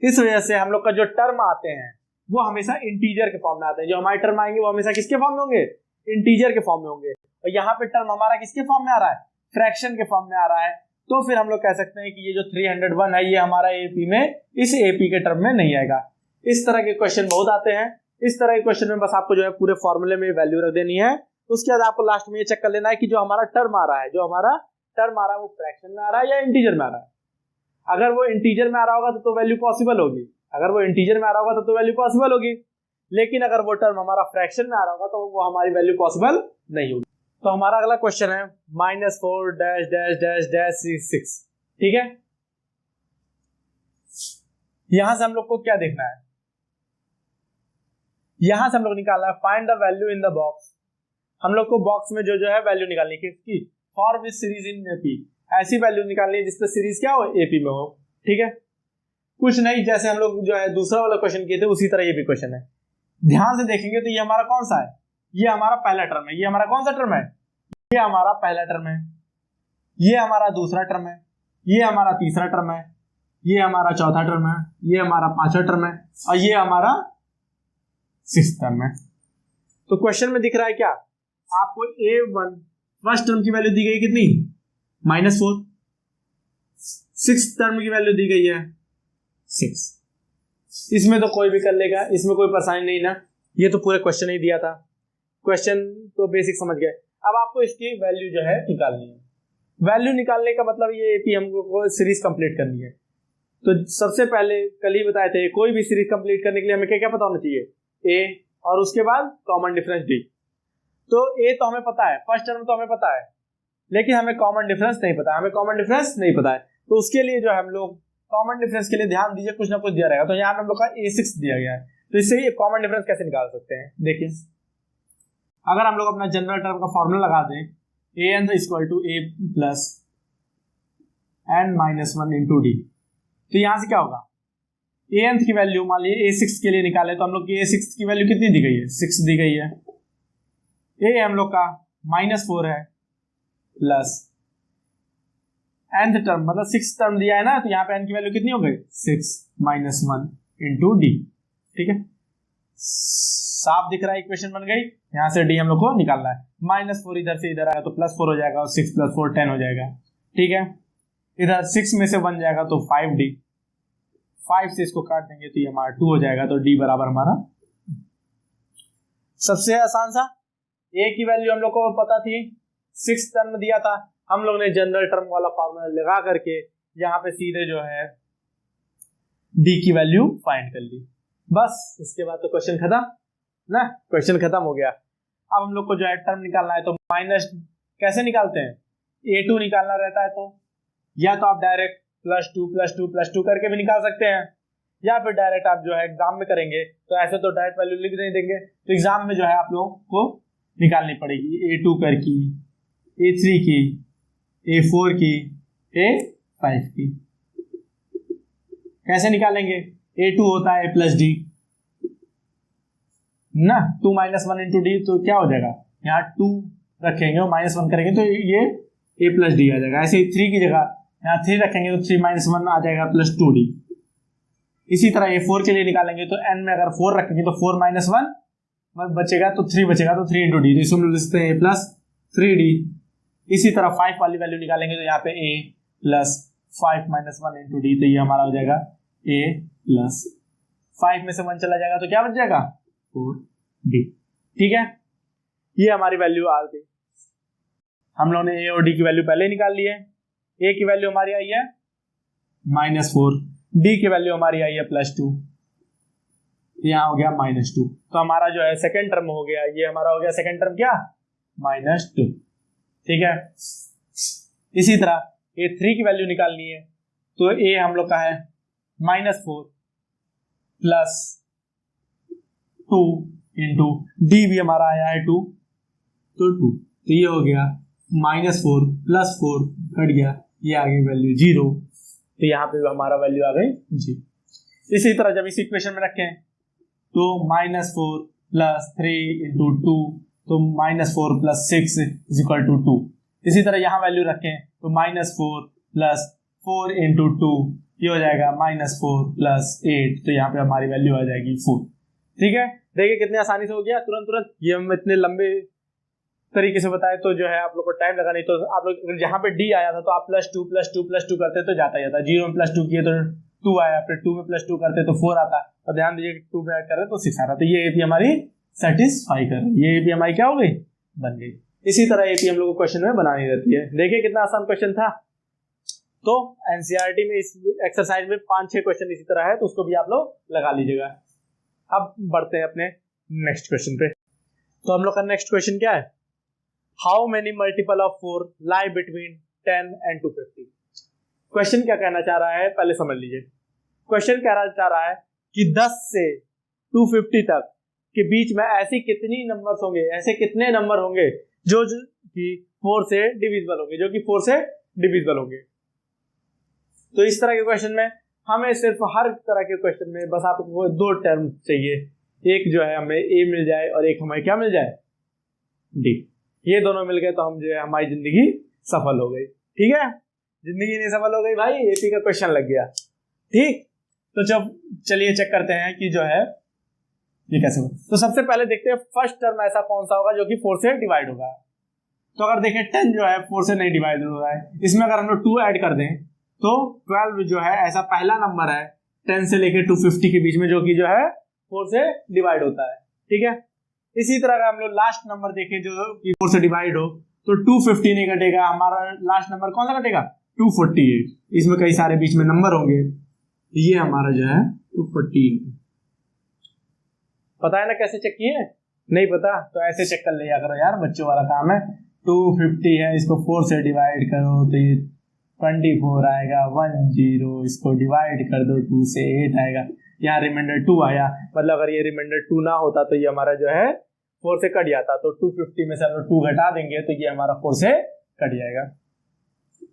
इस वजह से हम लोग का जो टर्म आते हैं वो हमेशा इंटीजर के फॉर्म में आते हैं। जो हमारे टर्म आएंगे वो हमेशा किसके फॉर्म में होंगे? इंटीजर के फॉर्म में होंगे। और यहाँ पे टर्म हमारा किसके फॉर्म में आ रहा है? फ्रैक्शन के फॉर्म में आ रहा है। तो फिर हम लोग कह सकते हैं कि ये जो 301 है ये हमारा एपी में, इस एपी के टर्म में नहीं आएगा। इस तरह के क्वेश्चन बहुत आते हैं। इस तरह के क्वेश्चन में बस आपको जो है पूरे फॉर्मूले में वैल्यू रख देनी है। उसके बाद आपको लास्ट में ये चेक कर लेना है कि जो हमारा टर्म आ रहा है, वो फ्रैक्शन में आ रहा है या इंटीजर में आ रहा है। अगर वो इंटीजर में आ रहा होगा तो वैल्यू पॉसिबल होगी, अगर वो इंटीजर में आ रहा होगा तो वैल्यू पॉसिबल होगी। लेकिन अगर वो टर्म हमारा फ्रैक्शन में आ रहा होगा तो वो हमारी वैल्यू पॉसिबल नहीं होगी। तो हमारा अगला क्वेश्चन है -4----6। ठीक है, यहां से हम लोग को क्या देखना है? यहां से हम लोग निकालना है find the value in the box. हम लोग को बॉक्स में जो है वैल्यू निकालनी है किसकी? For which series in AP. ऐसी वैल्यू निकालनी है जिसपे सीरीज क्या हो? एपी में हो। ठीक है, कुछ नहीं, जैसे हम लोग जो है दूसरा वाला क्वेश्चन किए थे उसी तरह ये भी क्वेश्चन है। ध्यान से देखेंगे तो ये हमारा कौन सा है? ये हमारा पहला टर्म है। ये हमारा कौन सा टर्म है? ये हमारा पहला टर्म है, ये हमारा दूसरा टर्म है, ये हमारा तीसरा टर्म है, ये हमारा चौथा टर्म है, ये हमारा पांचवा टर्म है और ये हमारा 6th टर्म है। तो क्वेश्चन में दिख रहा है क्या आपको? A1 फर्स्ट टर्म की वैल्यू दी गई कितनी? -4। 6th टर्म की वैल्यू दी गई है 6। इसमें तो कोई भी कर लेगा, इसमें कोई परेशानी नहीं ना। ये तो पूरे क्वेश्चन ही दिया था, क्वेश्चन तो बेसिक समझ गए। अब आपको इसकी वैल्यू जो है निकालनी है। वैल्यू निकालने का मतलब ये एपी हमको सीरीज कंप्लीट करनी है। तो सबसे पहले कल ही बताए थे, कोई भी सीरीज कंप्लीट करने के लिए हमें क्या क्या पता होना चाहिए? ए, और उसके बाद कॉमन डिफरेंस डी। तो ए तो हमें पता है, फर्स्ट टर्म तो हमें पता है, लेकिन हमें कॉमन डिफरेंस नहीं पता है। तो उसके लिए जो है हम लोग कॉमन डिफरेंस के लिए ध्यान दीजिए, कुछ ना कुछ दिया रहेगा। तो यहाँ हम लोग का A6 दिया गया है, तो इससे ये कॉमन डिफरेंस कैसे निकाल सकते हैं? देखिए, अगर हम लोग अपना जनरल टर्म का फॉर्मूला लगा दें, an equal to a plus n-1 into D, तो यहां से क्या होगा? an की वैल्यू मान लीजिए A6 के लिए निकाले तो हम लोग की A6 की वैल्यू कितनी दी गई है? 6 दी गई है। a हम लोग का -4 है प्लस nth टर्म मतलब 6th टर्म दिया है ना, तो यहाँ पे n की वैल्यू कितनी हो गई? 6-1 इंटू डी। ठीक है, साफ दिख रहा है, इक्वेशन बन गई। यहाँ से डी हम लोग को निकालना है। -4 इधर से इधर आएगा तो +4 हो जाएगा और 6 + 4 10 हो जाएगा। ठीक है, इधर 6 में से 1 जाएगा तो 5d, 5 से इसको काट देंगे तो ये हमारा 2 हो जाएगा। तो d बराबर हमारा सबसे आसान सा a की वैल्यू हम लोग को पता थी, 6th टर्म दिया था, हम लोग ने जनरल टर्म वाला फॉर्मूला लगा करके यहाँ पे सीधे जो है d की वैल्यू फाइंड कर ली। बस इसके बाद तो क्वेश्चन खत्म ना, क्वेश्चन खत्म हो गया। अब हम लोग को जो है टर्म निकालना है, तो माइनस कैसे निकालते हैं? A2 निकालना रहता है तो या तो आप डायरेक्ट +2 करके भी निकाल सकते हैं, या फिर डायरेक्ट आप जो है एग्जाम में करेंगे तो ऐसे तो डायरेक्ट वैल्यू लिख नहीं देंगे, तो एग्जाम में जो है आप लोगों को निकालनी पड़ेगी। A2 कर की, A3 की, A4 की, A5 की। कैसे निकालेंगे? A2 होता है A+D ना, 2 - 1 इंटू डी, तो क्या हो जाएगा? यहाँ 2 रखेंगे और -1 करेंगे तो ये A+D आ जाएगा। ऐसे 3 की जगह यहाँ 3 रखेंगे तो 3 - 1 आ जाएगा +2D। इसी तरह A4 के लिए निकालेंगे तो n में अगर 4 रखेंगे तो 4 - 1 बचेगा तो 3 बचेगा, तो 3 इंटू डी, तो इसको हम लिखते हैं A+3D। इसी तरह 5 वाली वैल्यू निकालेंगे तो यहाँ पे A+5 - 1 इंटू डी, तो ये हमारा हो जाएगा A+5 में से 1 चला जाएगा तो क्या बच जाएगा? 4D। ठीक है, ये हमारी वैल्यू आ गई। हम लोगों ने A और D की वैल्यू पहले निकाल ली है। A की वैल्यू हमारी आई है -4, D की वैल्यू हमारी आई है +2, यहाँ हो गया -2। तो हमारा जो है सेकंड टर्म हो गया, ये हमारा हो गया सेकंड टर्म क्या? -2। ठीक है, इसी तरह A3 की वैल्यू निकालनी है तो A हम लोग का है -4 प्लस 2 इंटू D भी हमारा आया है 2, तो 2, तो ये हो गया -4 + 4 कट गया, ये आ गई वैल्यू 0, तो यहाँ पे हमारा वैल्यू आ गई 0। इसी तरह जब इस इक्वेशन में रखें तो -4 + 3 × 2, तो -4 + 6 = 2। इसी तरह यहाँ वैल्यू रखें तो -4 + 4 × 2 ये हो जाएगा -4 + 8, तो यहाँ पे हमारी वैल्यू आ जाएगी 4। ठीक है, देखिए कितने आसानी से हो गया, तुरंत। ये हम इतने लंबे तरीके से बताए तो जो है आप लोग को टाइम लगा, नहीं तो आप लोग जहाँ पे डी आया था तो आप +2 +2 +2 करते तो जाता ही जाता। 0 में +2 किए तो 2 आया, फिर 2 में +2 करते तो 4 आता, और ध्यान दीजिए 2 में ऐड कर रहे तो 6 आ रहा। तो ये एपी हमारी सेटिस्फाई कर रही है, ये एपी हमारी क्या हो गई, बन गई। इसी तरह एपी हम लोग को क्वेश्चन में बनानी रहती है। देखिए कितना आसान क्वेश्चन था। तो एनसीईआरटी में इस एक्सरसाइज में 5-6 क्वेश्चन इसी तरह है, तो उसको भी आप लोग लगा लीजिएगा। अब बढ़ते हैं अपने नेक्स्ट क्वेश्चन पे। तो हम लोग का नेक्स्ट क्वेश्चन क्या है, how many multiple of 4 lie between 10 and 250। Question क्या कहना चाह रहा है, पहले समझ लीजिए। क्वेश्चन कहना चाह रहा है कि 10 से 250 तक के बीच में ऐसी कितनी नंबर्स होंगे, ऐसे कितने नंबर होंगे जो कि 4 से डिविजिबल होंगे, जो कि 4 से डिविजिबल होंगे। तो इस तरह के क्वेश्चन में हमें सिर्फ, हर तरह के क्वेश्चन में बस आपको 2 टर्म चाहिए, एक जो है हमें ए मिल जाए और एक हमें क्या मिल जाए, डी। ये दोनों मिल गए तो हम जो है हमारी जिंदगी सफल हो गई। ठीक है, जिंदगी नहीं सफल हो गई भाई, एपी का क्वेश्चन लग गया। ठीक, तो जब चलिए चेक करते हैं कि जो है ये कैसे होगा। तो सबसे पहले देखते हैं फर्स्ट टर्म ऐसा कौन सा होगा जो कि 4 से डिवाइड होगा। तो अगर देखें 10 जो है 4 से नहीं डिवाइड हो रहा है, इसमें अगर हम लोग 2 ऐड कर दें तो 12 जो है ऐसा पहला नंबर है 10 से लेकर 250 के बीच में, जो कि जो है 4 से डिवाइड होता है। ठीक है, इसी तरह का हम लोग लास्ट नंबर देखें जो कि 4 से डिवाइड हो तो 250 नहीं कटेगा, हमारा लास्ट नंबर कौन सा कटेगा, 248। इसमें कई सारे बीच में नंबर होंगे, ये हमारा जो है 248। पता है ना कैसे चेक किए, नहीं पता तो ऐसे चेक कर लिया करो यार, बच्चों वाला काम है। 250 है, इसको 4 से डिवाइड करो तो ये 24 आएगा, 10 इसको डिवाइड कर दो 2 से 8 आएगा, यहाँ रिमाइंडर 2 आया, मतलब अगर ये रिमाइंडर 2 ना होता तो ये हमारा जो है 4 से कट जाता। तो 250 में से हम लोग 2 घटा देंगे तो ये हमारा 4 से कट जाएगा।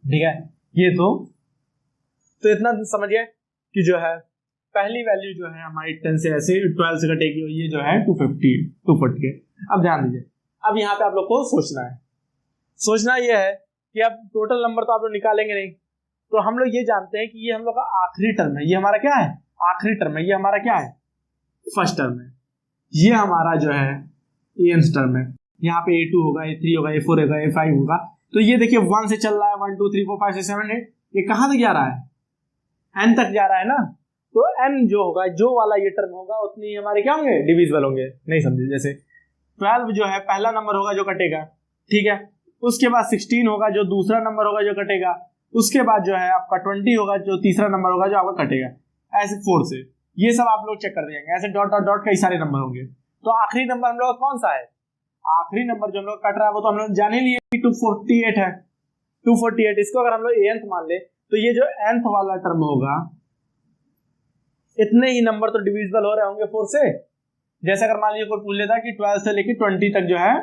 ठीक है, ये तो इतना समझिए कि जो है पहली वैल्यू जो है हमारी 10 से ऐसे 12 से कटेगी, ये जो है 240। अब ध्यान दीजिए, अब यहाँ पे आप लोग को सोचना ये है कि अब टोटल नंबर तो आप लोग निकालेंगे नहीं, तो हम लोग ये जानते हैं कि ये हम लोग का आखिरी टर्म है, ये हमारा क्या है, आखिरी टर्म है, ये हमारा क्या है, फर्स्ट टर्म है, ये हमारा जो है एनथ टर्म है। यहाँ पे A2 होगा, A3 होगा, A4 होगा, A5 होगा। तो ये देखिए 1 से चल रहा है, 1 2 3 4 5 6 7 8, ये कहाँ तक जा रहा है, n तक जा रहा है ना। तो n जो होगा, जो वाला ये टर्म होगा, उतनी हमारे क्या होंगे, डिविजिबल होंगे। नहीं समझे, जैसे 12 जो है पहला नंबर होगा जो कटेगा, ठीक है, उसके बाद 16 होगा जो दूसरा नंबर होगा जो कटेगा, उसके बाद जो है आपका 20 होगा जो तीसरा नंबर होगा जो आपका कटेगा, ऐसे 4 से। ये सब आप लोग चेक कर देंगे, ऐसे डॉट डॉट डॉट कई सारे नंबर होंगे। तो आखिरी नंबर हम लोग कौन सा है, आखिरी नंबर जो हम लोग कट रहा है वो तो हम लोग जान ही लिए 248 है, 248। इसको अगर हम लोग nth मान ले तो ये जो nth वाला टर्म होगा, इतने ही नंबर तो डिविजिबल हो रहे होंगे 4 से। जैसे अगर मान लीजिए कोई पूछ लेता कि 12 से लेकर 20 तक जो है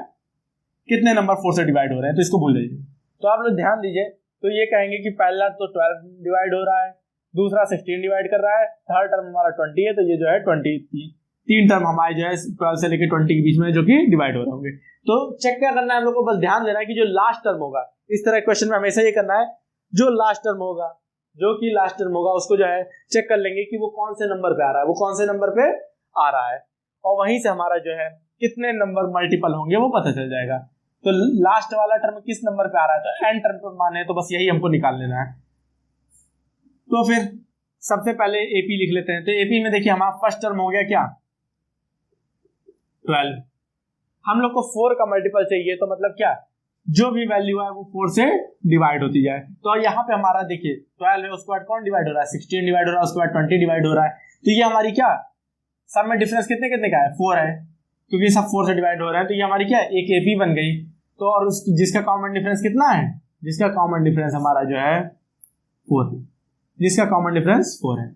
कितने नंबर 4 से डिवाइड हो रहे हैं, तो इसको भूल जाइए। तो आप लोग ध्यान दीजिए, तो ये कहेंगे कि पहला तो 12 डिवाइड हो रहा है, दूसरा 16 डिवाइड कर रहा है, थर्ड टर्म हमारा 20 है, तो ये जो है 20, 3 टर्म हमारे जो है 12 से लेकर 20 के बीच में जो कि डिवाइड हो रहे होंगे। तो चेक क्या करना है हम लोग को, बस ध्यान देना है कि जो लास्ट टर्म होगा, इस तरह क्वेश्चन में हमेशा ये करना है, जो लास्ट टर्म होगा, जो कि लास्ट टर्म होगा उसको जो है चेक कर लेंगे कि वो कौन से नंबर पे आ रहा है, वो कौन से नंबर पे आ रहा है, और वहीं से हमारा जो है कितने नंबर मल्टीपल होंगे वो पता चल जाएगा। तो लास्ट वाला टर्म किस नंबर पे आ रहा है, तो n टर्म पे माने, तो बस यही हमको निकाल लेना है। तो फिर सबसे पहले एपी लिख लेते हैं। तो एपी में देखिए हमारा फर्स्ट टर्म हो गया क्या, 12। हम लोग को 4 का मल्टीपल चाहिए, तो मतलब क्या, जो भी वैल्यू है वो 4 से डिवाइड होती जाए। तो यहाँ पे हमारा देखिए 12 है, उसके बाद कौन डिवाइड हो रहा है, 16 डिवाइड हो रहा है, उसके बाद 20 डिवाइड हो रहा है। तो ये हमारी क्या, सब में डिफरेंस कितने कितने का है, 4 है, क्योंकि सब 4 से डिवाइड हो रहा है। तो ये हमारी क्या, एक एपी बन गई। तो और जिसका कॉमन डिफरेंस कितना है, जिसका कॉमन डिफरेंस हमारा जो है 4 है, जिसका कॉमन डिफरेंस 4 है।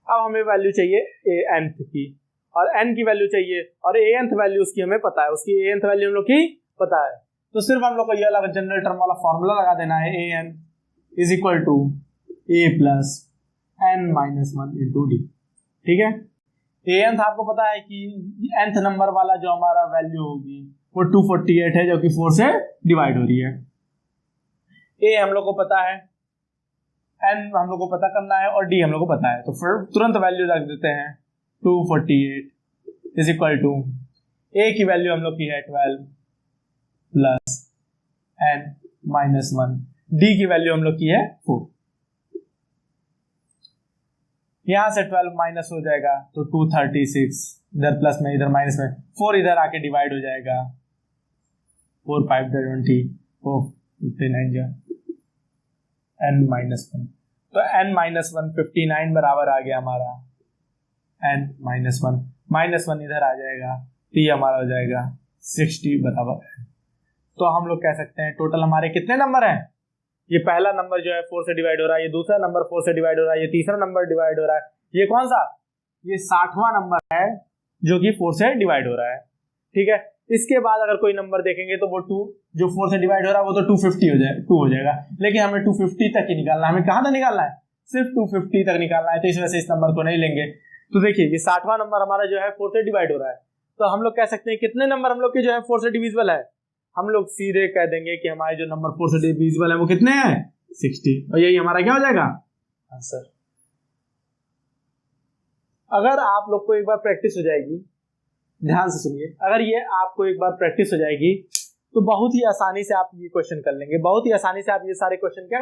अब हमें वैल्यू चाहिए nth की, और n की वैल्यू चाहिए, और anth वैल्यू उसकी हमें पता है, उसकी anth वैल्यू हम लोग की पता है। तो सिर्फ हम लोग को ये वाला जनरल टर्म वाला फॉर्मूला लगा देना है, an is equal to A plus N minus one into D. ठीक है, एन आपको पता है कि nth नंबर वाला जो हमारा वैल्यू होगी वो 248 है, जो कि 4 से डिवाइड हो रही है। ए हम लोग को पता है, एन हम लोग को पता करना है और डी हम लोग को पता है, तो फिर तुरंत वैल्यू रख देते हैं 248 इज इक्वल टू ए की वैल्यू हम लोग की है 12 plus N minus one, D की वैल्यू हम लोग की है 4। यहां से 12 माइनस हो जाएगा तो 236, इधर प्लस में इधर माइनस में, 4 इधर आके डिवाइड हो जाएगा, 4 5 20 4 59 n माइनस वन, तो n माइनस वन 59 बराबर आ गया हमारा n minus one, minus one इधर आ जाएगा तो ये हमारा हो जाएगा 60 बराबर है। तो हम लोग कह सकते हैं टोटल हमारे कितने नंबर हैं, ये पहला नंबर जो है 4 से डिवाइड हो रहा है, ये दूसरा नंबर 4 से डिवाइड हो रहा है, ये तीसरा नंबर डिवाइड हो रहा है, ये कौन सा, ये 60वां नंबर है जो कि 4 से डिवाइड हो रहा है। ठीक है, इसके बाद अगर कोई नंबर देखेंगे तो वो 2 जो 4 से डिवाइड हो रहा है वो तो 250 हो जाए 2 हो जाएगा, लेकिन हमें 250 तक ही निकालना है। हमें कहां तक निकालना है, सिर्फ 250 तक निकालना है, तो इस वजह से इस नंबर को नहीं लेंगे। तो देखिए ये 60वां नंबर हमारा जो है 4 से डिवाइड हो रहा है, तो हम लोग कह सकते हैं कितने नंबर हम लोग के जो है 4 से डिविजिबल है, हम लोग सीधे कह देंगे कि हमारे जो नंबर 4 से डिविजिबल है वो कितने हैं 60, और यही हमारा क्या हो जाएगा आंसर। अगर आप लोग को एक बार प्रैक्टिस हो जाएगी, ध्यान से सुनिए, अगर ये आपको एक बार प्रैक्टिस हो जाएगी तो बहुत ही आसानी से आप ये क्वेश्चन कर लेंगे, बहुत ही आसानी से आप ये सारे क्वेश्चन क्या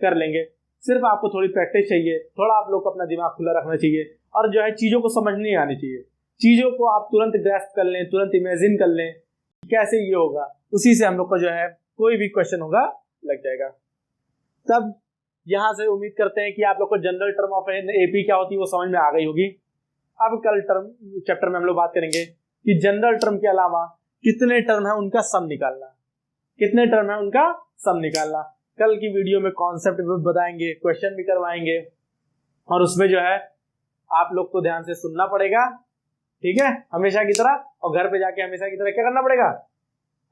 कर लेंगे। सिर्फ आपको थोड़ी प्रैक्टिस चाहिए, थोड़ा आप लोग को अपना दिमाग खुला रखना चाहिए, और जो है चीजों को समझनी आनी चाहिए, चीजों को आप तुरंत ग्रैस्प कर लें, तुरंत इमेजिन कर लें कैसे ये होगा, उसी से हम लोग को जो है कोई भी क्वेश्चन होगा लग जाएगा। तब यहां से उम्मीद करते हैं कि आप लोग को जनरल टर्म ऑफ एपी क्या होती है वो समझ में आ गई होगी। अब कल टर्म चैप्टर में हम लोग बात करेंगे कि जनरल टर्म के अलावा कितने टर्म है उनका सम निकालना, कितने टर्म है उनका सम निकालना। कल की वीडियो में कॉन्सेप्ट भी बताएंगे, क्वेश्चन भी करवाएंगे, और उसमें जो है आप लोग को ध्यान से सुनना पड़ेगा, ठीक है, हमेशा की तरह, और घर पे जाके हमेशा की तरह क्या करना पड़ेगा,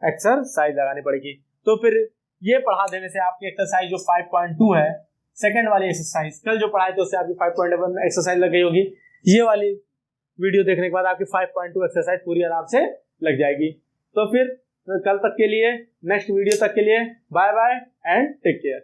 एक्सरसाइज लगानी पड़ेगी। तो फिर ये पढ़ा देने से आपकी एक्सरसाइज जो 5.2 है, सेकंड वाली एक्सरसाइज कल जो पढ़ाई थी उससे आपकी 5.1 एक्सरसाइज लग गई होगी। ये वाली वीडियो देखने के बाद आपकी 5.2 एक्सरसाइज पूरी आराम से लग जाएगी। तो फिर कल तक के लिए, नेक्स्ट वीडियो तक के लिए bye bye and take care.